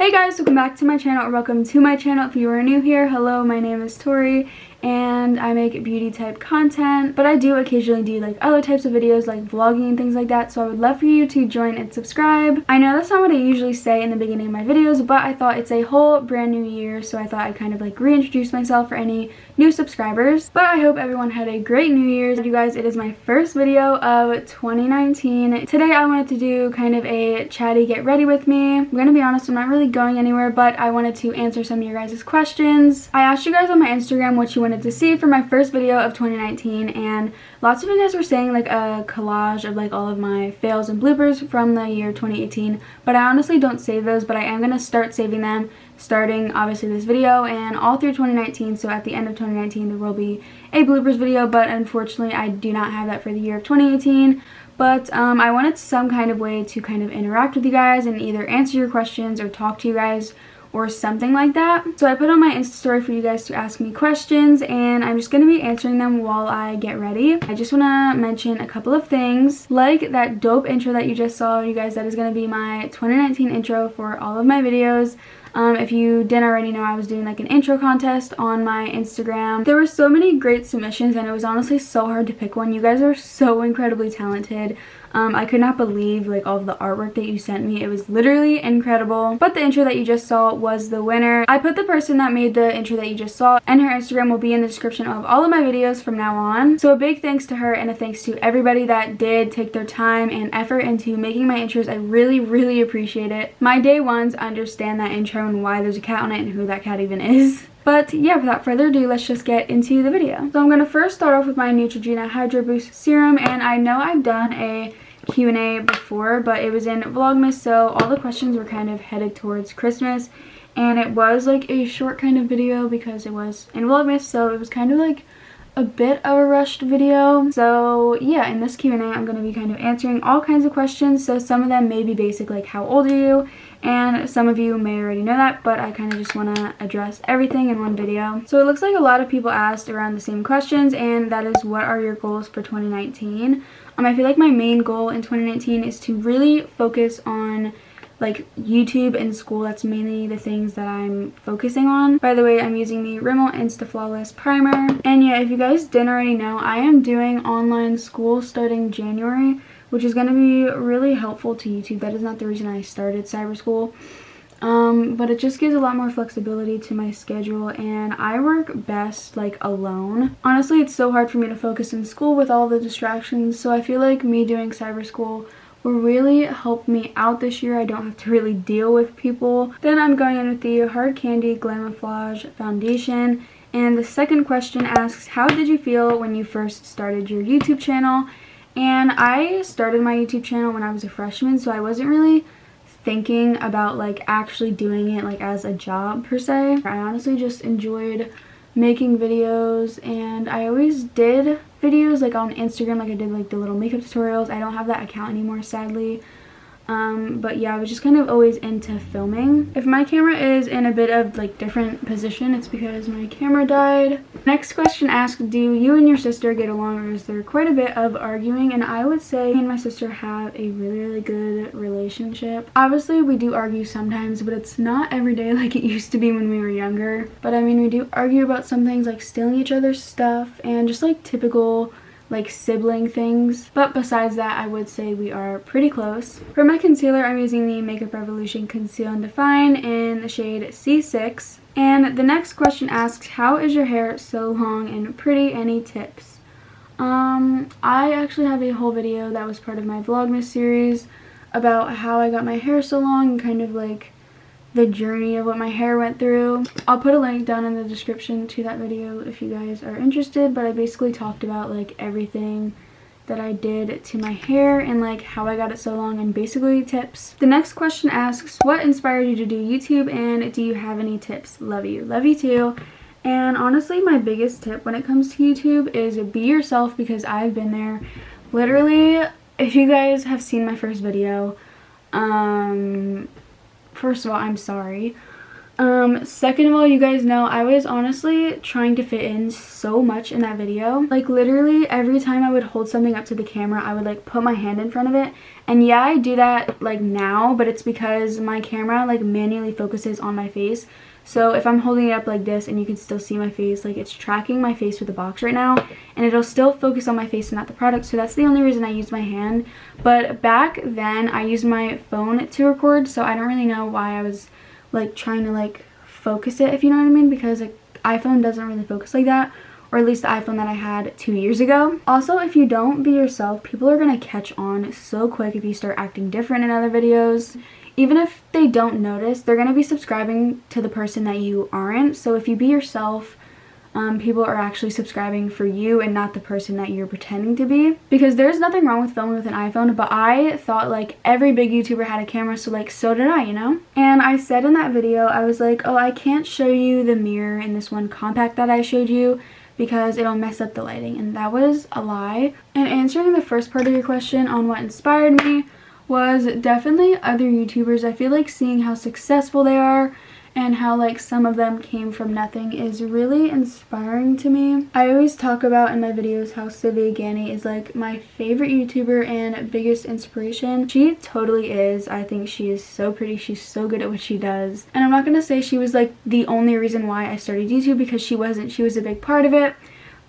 Hey guys, welcome back to my channel, or welcome to my channel if you are new here. Hello, my name is Tori and I make beauty type content, but I do occasionally do like other types of videos like vlogging and things like that, so I would love for you to join and subscribe. I know that's not what I usually say in the beginning of my videos, but I thought it's a whole brand new year, so I thought I'd kind of like reintroduce myself for any new subscribers. But I hope everyone had a great New Year's. You guys, it is my first video of 2019. Today I wanted to do kind of a chatty get ready with me. I'm gonna be honest, I'm not really going anywhere, but I wanted to answer some of your guys' questions. I asked you guys on my Instagram what you wanted to see for my first video of 2019, and lots of you guys were saying like a collage of like all of my fails and bloopers from the year 2018, but I honestly don't save those, but I am going to start saving them starting obviously this video and all through 2019. So at the end of 2019 there will be a bloopers video, but unfortunately I do not have that for the year of 2018. But I wanted some kind of way to kind of interact with you guys and either answer your questions or talk to you guys or something like that. So I put on my Insta story for you guys to ask me questions, and I'm just going to be answering them while I get ready. I just want to mention a couple of things, like that dope intro that you just saw, you guys. That is going to be my 2019 intro for all of my videos. If you didn't already know, I was doing like an intro contest on my Instagram. There were so many great submissions and it was honestly so hard to pick one. You guys are so incredibly talented. I could not believe like all of the artwork that you sent me. It was literally incredible. But the intro that you just saw was the winner. I put the person that made the intro that you just saw, and her Instagram will be in the description of all of my videos from now on. So a big thanks to her and a thanks to everybody that did take their time and effort into making my intros. I really appreciate it. My day ones understand that intro and why there's a cat on it and who that cat even is. But yeah, without further ado, let's just get into the video. So I'm going to first start off with my Neutrogena Hydro Boost Serum, and I know I've done a Q&A before, but it was in Vlogmas, so all the questions were kind of headed towards Christmas, and it was like a short kind of video because it was in Vlogmas, so it was kind of like a bit of a rushed video. So yeah, in this Q&A I'm going to be kind of answering all kinds of questions. So some of them may be basic, like how old are you, and some of you may already know that, but I kind of just want to address everything in one video. So it looks like a lot of people asked around the same questions, and that is, what are your goals for 2019? I feel like my main goal in 2019 is to really focus on like YouTube and school. That's mainly the things that I'm focusing on. By the way, I'm using the Rimmel Insta Flawless Primer. And yeah, if you guys didn't already know, I am doing online school starting January, which is going to be really helpful to YouTube. That is not the reason I started cyber school. But it just gives a lot more flexibility to my schedule, and I work best like alone. Honestly, it's so hard for me to focus in school with all the distractions, so I feel like me doing cyber school will really help me out this year. I don't have to really deal with people. Then I'm going in with the Hard Candy Glamouflage Foundation, and the second question asks, how did you feel when you first started your YouTube channel? And I started my YouTube channel when I was a freshman, so I wasn't really thinking about like actually doing it like as a job per se. I honestly just enjoyed making videos, and I always did videos like on Instagram, like I did like the little makeup tutorials. I don't have that account anymore, sadly. But yeah, I was just kind of always into filming. If my camera is in a bit of like different position, it's because my camera died. Next question asks, do you and your sister get along, or is there quite a bit of arguing? And I would say me and my sister have a really good relationship. Obviously we do argue sometimes, but it's not every day like it used to be when we were younger. But I mean, we do argue about some things like stealing each other's stuff and just like typical like sibling things, but besides that I would say we are pretty close. For my concealer, I'm using the Makeup Revolution Conceal and Define in the shade C6. And the next question asks, how is your hair so long and pretty? Any tips? I actually have a whole video that was part of my Vlogmas series about how I got my hair so long and kind of like the journey of what my hair went through. I'll put a link down in the description to that video if you guys are interested, but I basically talked about like everything that I did to my hair and like how I got it so long, and basically tips. The next question asks, what inspired you to do YouTube, and do you have any tips? Love you. Love you too. And honestly, my biggest tip when it comes to YouTube is be yourself, because I've been there. Literally, if you guys have seen my first video, first of all, I'm sorry. Second of all, you guys know I was honestly trying to fit in so much in that video. Like literally every time I would hold something up to the camera, I would like put my hand in front of it. And yeah, I do that like now, but it's because my camera like manually focuses on my face. So if I'm holding it up like this and you can still see my face, like it's tracking my face with the box right now, and it'll still focus on my face and not the product. So that's the only reason I use my hand. But back then I used my phone to record, so I don't really know why I was like trying to like focus it, if you know what I mean, because like iPhone doesn't really focus like that, or at least the iPhone that I had 2 years ago. Also, if you don't be yourself, people are gonna catch on so quick if you start acting different in other videos. Even if they don't notice, they're gonna be subscribing to the person that you aren't. So if you be yourself, people are actually subscribing for you and not the person that you're pretending to be. Because there's nothing wrong with filming with an iPhone, but I thought like every big YouTuber had a camera, so like so did I, you know? And I said in that video, I was like, oh, I can't show you the mirror in this one compact that I showed you because it'll mess up the lighting, and that was a lie. And answering the first part of your question on what inspired me was definitely other YouTubers. I feel like seeing how successful they are and how like some of them came from nothing is really inspiring to me. I always talk about in my videos how Sylvia Gani is like my favorite YouTuber and biggest inspiration. She totally is. I think she is so pretty. She's so good at what she does. And I'm not gonna say she was like the only reason why I started YouTube, because she wasn't. She was a big part of it.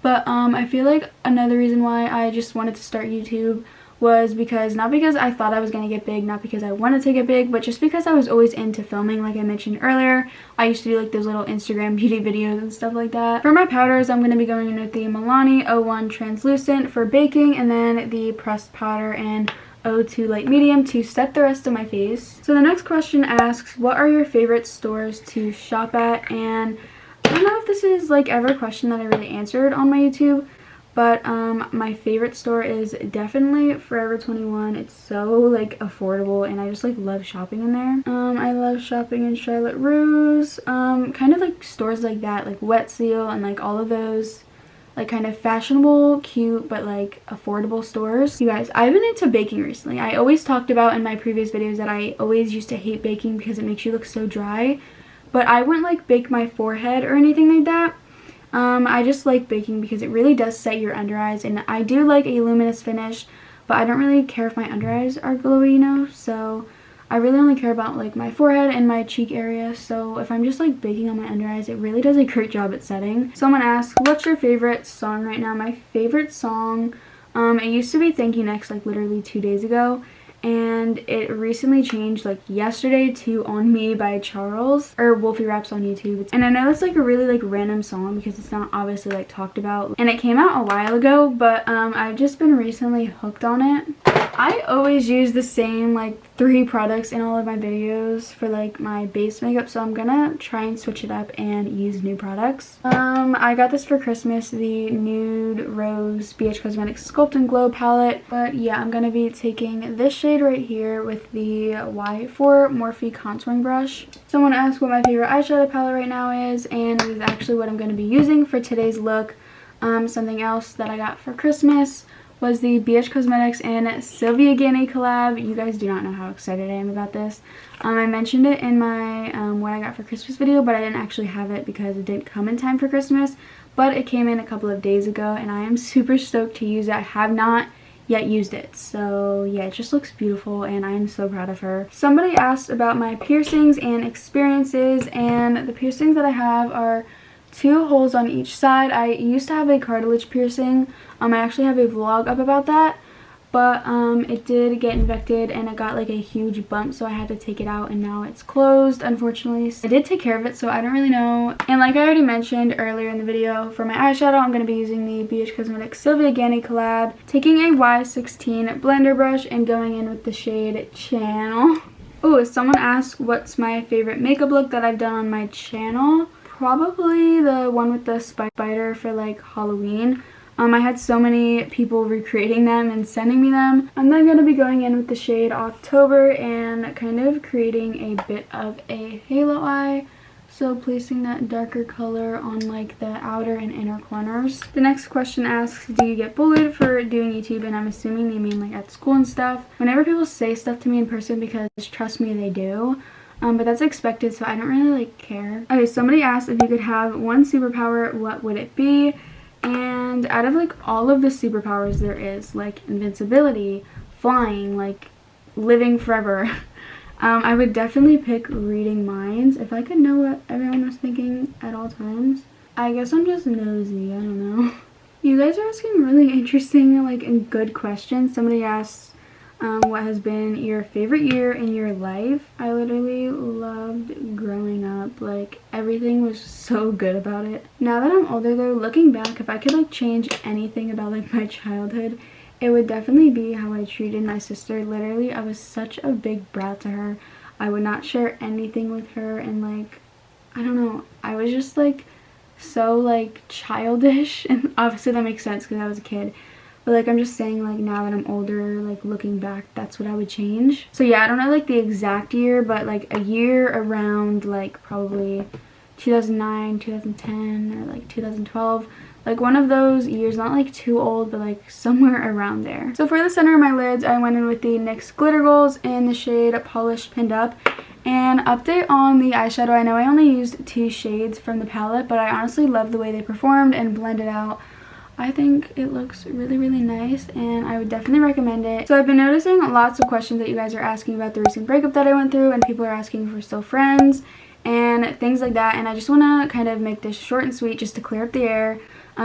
But I feel like another reason why I just wanted to start YouTube was because, not because I thought I was going to get big, not because I wanted to get big, but just because I was always into filming. Like I mentioned earlier, I used to do like those little Instagram beauty videos and stuff like that. For my powders, I'm going to be going in with the Milani 01 Translucent for baking, and then the pressed powder and 02 Light Medium to set the rest of my face. So the next question asks, what are your favorite stores to shop at? And I don't know if this is like ever a question that I really answered on my YouTube, but my favorite store is definitely Forever 21. It's so like affordable, and I just like love shopping in there. I love shopping in Charlotte Russe, kind of like stores like that, like Wet Seal and like all of those like kind of fashionable, cute, but like affordable stores. You guys, I've been into baking recently. I always talked about in my previous videos that I always used to hate baking because it makes you look so dry, but I wouldn't like bake my forehead or anything like that. I just like baking because it really does set your under eyes, and I do like a luminous finish, but I don't really care if my under eyes are glowy, you know, so I really only care about like my forehead and my cheek area. So if I'm just like baking on my under eyes, it really does a great job at setting. Someone asked, what's your favorite song right now? My favorite song, it used to be Thank You Next, like literally 2 days ago, and it recently changed like yesterday to On Me by Charles, or Wolfie Raps on YouTube. And I know it's like a really like random song because it's not obviously like talked about, and it came out a while ago, but I've just been recently hooked on it. I always use the same like 3 products in all of my videos for like my base makeup, so I'm gonna try and switch it up and use new products. I got this for Christmas, the Nude Rose BH Cosmetics Sculpt and Glow palette, but yeah, I'm gonna be taking this shade right here with the Y4 Morphe contouring brush. Someone asked what my favorite eyeshadow palette right now is, and this is actually what I'm gonna be using for today's look. Something else that I got for Christmas was the BH Cosmetics and Sylvia Gani collab. You guys do not know how excited I am about this. I mentioned it in my what I got for Christmas video, but I didn't actually have it because it didn't come in time for Christmas, but it came in a couple of days ago, and I am super stoked to use it. I have not yet used it, so yeah, it just looks beautiful and I am so proud of her. Somebody asked about my piercings and experiences, and the piercings that I have are 2 holes on each side. I used to have a cartilage piercing. I actually have a vlog up about that, but it did get infected and it got like a huge bump, so I had to take it out, and now it's closed, unfortunately. I did take care of it, so I don't really know. And like I already mentioned earlier in the video, for my eyeshadow, I'm going to be using the BH Cosmetics Sylvia Gani collab, taking a Y16 blender brush and going in with the shade Channel. Oh, someone asked what's my favorite makeup look that I've done on my channel. Probably the one with the spider for like Halloween. I had so many people recreating them and sending me them. I'm then going to be going in with the shade October and kind of creating a bit of a halo eye. So placing that darker color on like the outer and inner corners. The next question asks, do you get bullied for doing YouTube? And I'm assuming they mean like at school and stuff. Whenever people say stuff to me in person, because trust me, they do. but that's expected, so I don't really like care. Okay, somebody asked if you could have one superpower, what would it be? And out of like all of the superpowers there is, like invincibility, flying, like living forever, I would definitely pick reading minds. If I could know what everyone was thinking at all times. I guess I'm just nosy, I don't know. You guys are asking really interesting, like, and good questions. Somebody asked what has been your favorite year in your life. I literally loved growing up. Like, everything was so good about it. Now that I'm older though, looking back, if I could like change anything about like my childhood, it would definitely be how I treated my sister. Literally, I was such a big brat to her. I would not share anything with her, and like, I don't know, I was just like so like childish, and obviously that makes sense because I was a kid, but like I'm just saying, like now that I'm older, like looking back, that's what I would change. So yeah, I don't know like the exact year, but like a year around like probably 2009, 2010, or like 2012, like one of those years, not like too old, but like somewhere around there. So for the center of my lids, I went in with the NYX Glitter Goals in the shade Polished Pinned Up. And update on the eyeshadow, I know I only used 2 shades from the palette, but I honestly love the way they performed and blended out. I think it looks really, really nice, and I would definitely recommend it. So I've been noticing lots of questions that you guys are asking about the recent breakup that I went through, and people are asking if we're still friends and things like that, and I just want to kind of make this short and sweet just to clear up the air,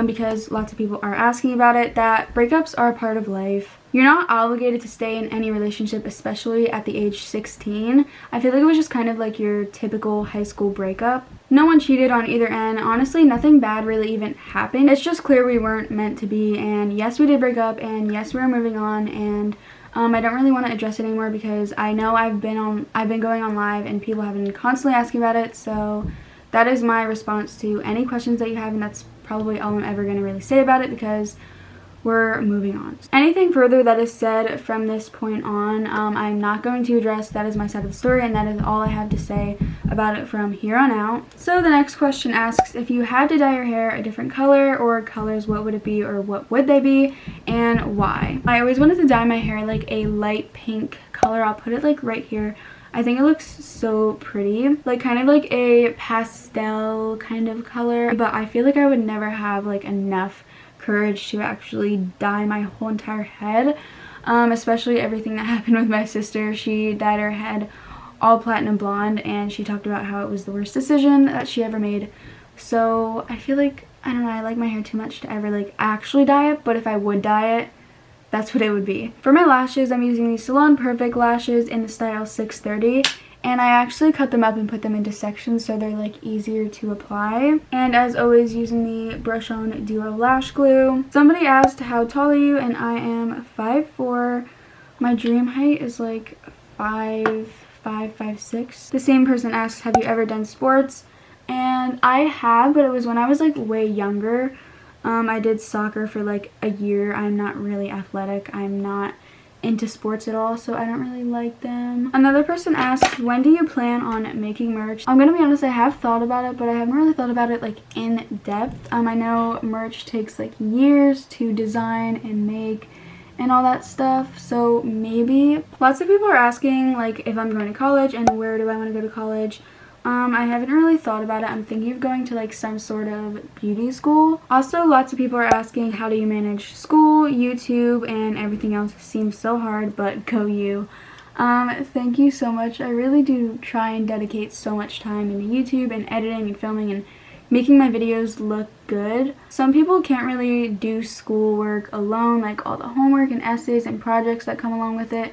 because lots of people are asking about it, that breakups are a part of life. You're not obligated to stay in any relationship, especially at the age 16. I feel like it was just kind of like your typical high school breakup. No one cheated on either end. Honestly, nothing bad really even happened. It's just clear we weren't meant to be, and yes, we did break up, and yes, we're moving on, and I don't really want to address it anymore because I know I've been going on live and people have been constantly asking about it, so that is my response to any questions that you have, and that's probably all I'm ever going to really say about it because we're moving on. Anything further that is said from this point on, I'm not going to address. That is my side of the story, and that is all I have to say about it from here on out. So the next question asks, if you had to dye your hair a different color or colors, what would it be, or what would they be, and why? I always wanted to dye my hair like a light pink color. I'll put it like right here. I think it looks so pretty, like kind of like a pastel kind of color, but I feel like I would never have like enough courage to actually dye my whole entire head, especially everything that happened with my sister. She dyed her head all platinum blonde, and she talked about how it was the worst decision that she ever made. So I feel like, I don't know, I like my hair too much to ever like actually dye it, but if I would dye it, that's what it would be. For my lashes, I'm using these Salon Perfect lashes in the style 630, and I actually cut them up and put them into sections so they're like easier to apply. And as always, using the Brush On Duo Lash Glue. Somebody asked, how tall are you? And I am 5'4". My dream height is like 5'5", 5'6". The same person asks, have you ever done sports? And I have, but it was when I was like way younger. I did soccer for like a year. I'm not really athletic. I'm not into sports at all, so I don't really like them. Another person asks, when do you plan on making merch? I'm gonna be honest, I have thought about it, but I haven't really thought about it like in depth. I know merch takes like years to design and make and all that stuff, so maybe. Lots of people are asking like if I'm going to college and where do I want to go to college. I haven't really thought about it. I'm thinking of going to like some sort of beauty school. Also, lots of people are asking, how do you manage school, YouTube, and everything else? Seems so hard, but go you. Thank you so much. I really do try and dedicate so much time into YouTube and editing and filming and making my videos look good. Some people can't really do schoolwork alone, like all the homework and essays and projects that come along with it,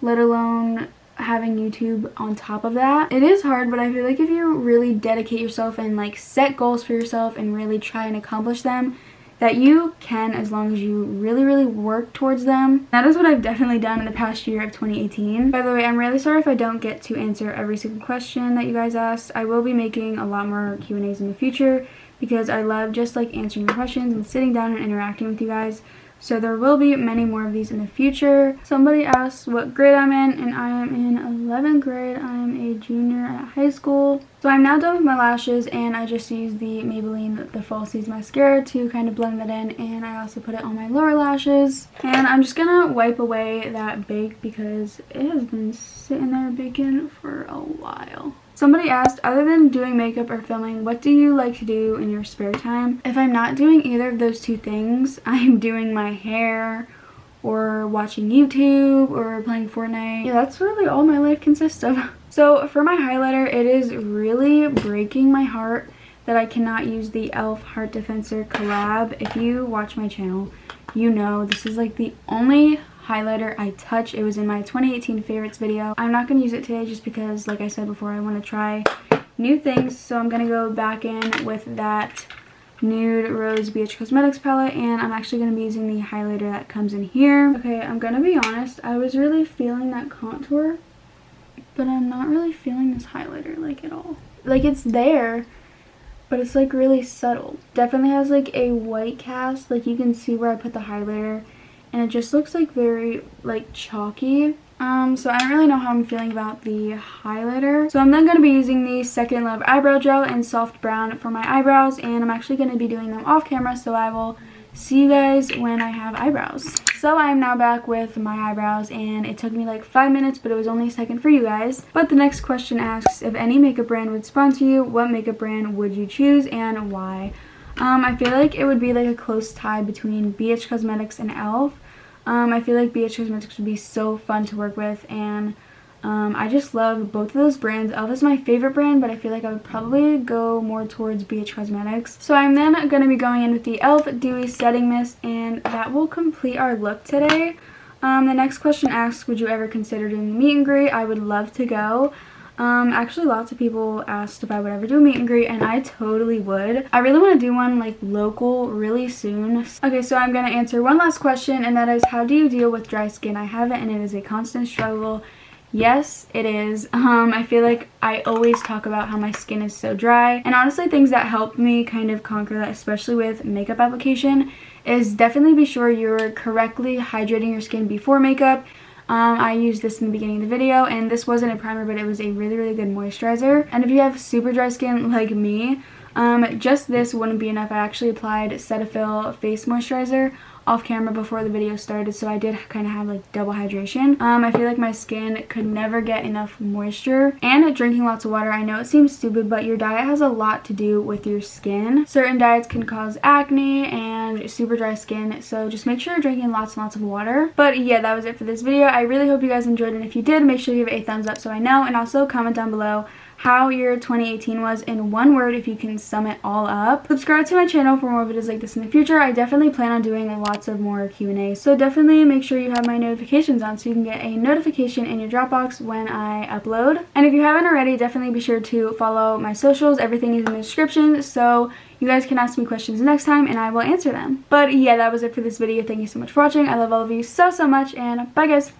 let alone having YouTube on top of that. It is hard, but I feel like if you really dedicate yourself and like set goals for yourself and really try and accomplish them, that you can, as long as you really work towards them. That is what I've definitely done in the past year of 2018. By the way, I'm really sorry if I don't get to answer every single question that you guys asked. I will be making a lot more Q&As in the future because I love just like answering your questions and sitting down and interacting with you guys. So there will be many more of these in the future. Somebody asked what grade I'm in, and I am in 11th grade. I am a junior at high school. So I'm now done with my lashes, and I just used the Maybelline The Falsies mascara to kind of blend that in, and I also put it on my lower lashes. And I'm just gonna wipe away that bake because it has been sitting there baking for a while. Somebody asked, other than doing makeup or filming, what do you like to do in your spare time? If I'm not doing either of those two things, I'm doing my hair or watching YouTube or playing Fortnite. Yeah, that's really all my life consists of. So for my highlighter, it is really breaking my heart that I cannot use the e.l.f. Heart Defensor collab. If you watch my channel, you know this is like the only highlighter I touch. It was in my 2018 favorites video. I'm not going to use it today just because, like I said before, I want to try new things. So I'm going to go back in with that Nude Rose BH Cosmetics palette, and I'm actually going to be using the highlighter that comes in here. Okay, I'm going to be honest, I was really feeling that contour, but I'm not really feeling this highlighter like at all. Like, it's there, but it's like really subtle. Definitely has like a white cast, like you can see where I put the highlighter, and it just looks like very like chalky. So I don't really know how I'm feeling about the highlighter. So I'm then going to be using the Second Love eyebrow gel in soft brown for my eyebrows, and I'm actually going to be doing them off camera, so I will see you guys when I have eyebrows. So I'm now back with my eyebrows, and it took me like 5 minutes, but it was only a second for you guys. But the next question asks, if any makeup brand would sponsor you, what makeup brand would you choose and why? I feel like it would be like a close tie between BH Cosmetics and e.l.f. I feel like BH Cosmetics would be so fun to work with, and I just love both of those brands. e.l.f. is my favorite brand, but I feel like I would probably go more towards BH Cosmetics. So I'm then going to be going in with the e.l.f. Dewy Setting Mist, and that will complete our look today. The next question asks, would you ever consider doing a meet and greet? I would love to go. Actually, lots of people asked if I would ever do a meet and greet, and I totally would. I really want to do one like local really soon. Okay, so I'm going to answer one last question, and that is, how do you deal with dry skin? I have it, and it is a constant struggle. Yes, it is. I feel like I always talk about how my skin is so dry, and honestly things that help me kind of conquer that, especially with makeup application, is definitely be sure you're correctly hydrating your skin before makeup. I used this in the beginning of the video, and this wasn't a primer, but it was a really, really good moisturizer. And if you have super dry skin like me, just this wouldn't be enough. I actually applied Cetaphil face moisturizer off camera before the video started, so I did kind of have like double hydration. I feel like my skin could never get enough moisture, and drinking lots of water. I know it seems stupid, but your diet has a lot to do with your skin. Certain diets can cause acne and super dry skin, so just make sure you're drinking lots and lots of water. But yeah, that was it for this video. I really hope you guys enjoyed, and if you did, make sure you give it a thumbs up so I know, and also comment down below how your 2018 was in one word if you can sum it all up. Subscribe to my channel for more videos like this in the future. I definitely plan on doing lots of more Q&A, so definitely make sure you have my notifications on so you can get a notification in your Dropbox when I upload. And if you haven't already, definitely be sure to follow my socials. Everything is in the description, so you guys can ask me questions next time and I will answer them. But yeah, that was it for this video. Thank you so much for watching. I love all of you so much, and bye guys.